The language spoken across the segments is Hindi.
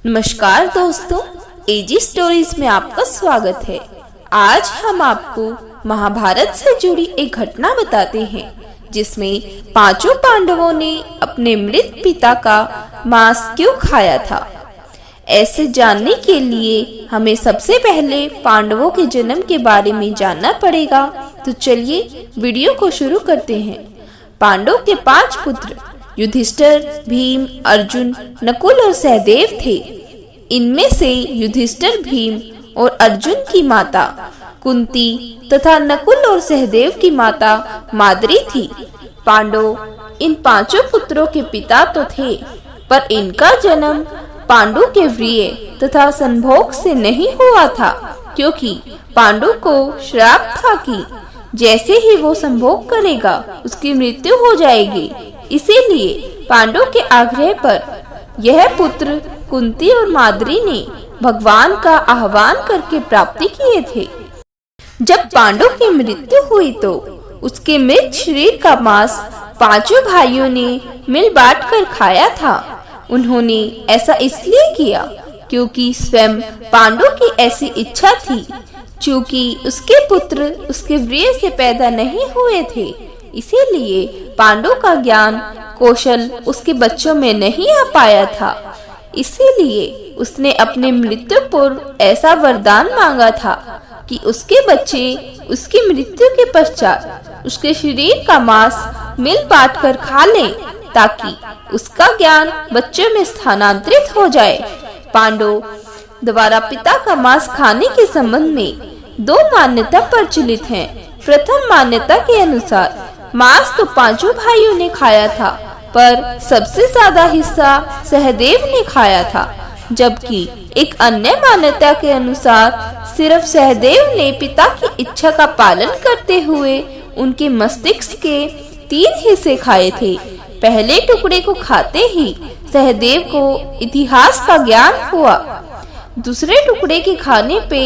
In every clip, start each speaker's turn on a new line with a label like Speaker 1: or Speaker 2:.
Speaker 1: नमस्कार दोस्तों, एजी स्टोरीज में आपका स्वागत है। आज हम आपको महाभारत से जुड़ी एक घटना बताते हैं जिसमें पांचों पांडवों ने अपने मृत पिता का मांस क्यों खाया था। ऐसे जानने के लिए हमें सबसे पहले पांडवों के जन्म के बारे में जानना पड़ेगा। तो चलिए वीडियो को शुरू करते हैं। पांडवों के 5 पुत्र युधिष्ठिर, भीम, अर्जुन, नकुल और सहदेव थे। इनमें से युधिष्ठिर, भीम और अर्जुन की माता कुंती तथा नकुल और सहदेव की माता माद्री थी। पांडव इन 5 पुत्रों के पिता तो थे, पर इनका जन्म पांडु के व्रीय तथा संभोग से नहीं हुआ था, क्योंकि पांडु को श्राप था कि जैसे ही वो संभोग करेगा उसकी मृत्यु हो जाएगी। इसीलिए पांडव के आग्रह पर यह पुत्र कुंती और माद्री ने भगवान का आह्वान करके प्राप्ति किए थे। जब पांडव की मृत्यु हुई तो उसके मृत शरीर का मांस 5 भाइयों ने मिल बांट कर खाया था। उन्होंने ऐसा इसलिए किया क्योंकि स्वयं पांडव की ऐसी इच्छा थी। चूँकि उसके पुत्र उसके व्रीय से पैदा नहीं हुए थे, इसीलिए पांडव का ज्ञान कौशल उसके बच्चों में नहीं आ पाया था। इसीलिए उसने अपने मृत्यु पूर्व ऐसा वरदान मांगा था कि उसके बच्चे उसकी मृत्यु के पश्चात उसके शरीर का मांस मिल बांट कर खा लें, ताकि उसका ज्ञान बच्चों में स्थानांतरित हो जाए। पांडव द्वारा पिता का मांस खाने के संबंध में 2 मान्यता प्रचलित हैं। प्रथम मान्यता के अनुसार मांस तो 5 भाइयों ने खाया था, पर सबसे ज्यादा हिस्सा सहदेव ने खाया था, जबकि एक अन्य मान्यता के अनुसार सिर्फ सहदेव ने पिता की इच्छा का पालन करते हुए उनके मस्तिष्क के 3 हिस्से खाए थे। पहले टुकड़े को खाते ही सहदेव को इतिहास का ज्ञान हुआ, दूसरे टुकड़े के खाने पे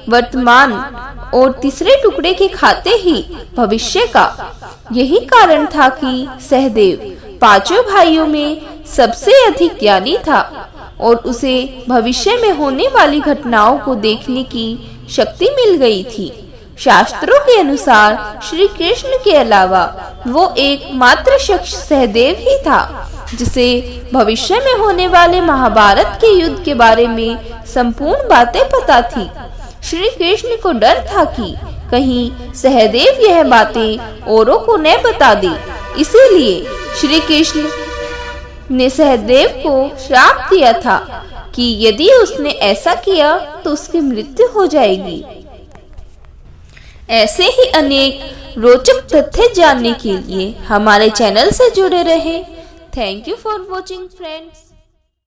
Speaker 1: वर्तमान और तीसरे टुकड़े के खाते ही भविष्य का। यही कारण था कि सहदेव 5 भाइयों में सबसे अधिक ज्ञानी था और उसे भविष्य में होने वाली घटनाओं को देखने की शक्ति मिल गई थी। शास्त्रों के अनुसार श्री कृष्ण के अलावा वो एकमात्र शख्स सहदेव ही था जिसे भविष्य में होने वाले महाभारत के युद्ध के बारे में संपूर्ण बातें पता थी। श्री कृष्ण को डर था कि कहीं सहदेव यह बातें औरों को न बता दे, इसीलिए श्री कृष्ण ने सहदेव को श्राप दिया था कि यदि उसने ऐसा किया तो उसकी मृत्यु हो जाएगी। ऐसे ही अनेक रोचक तथ्य जानने के लिए हमारे चैनल से जुड़े रहें। Thank you for watching friends.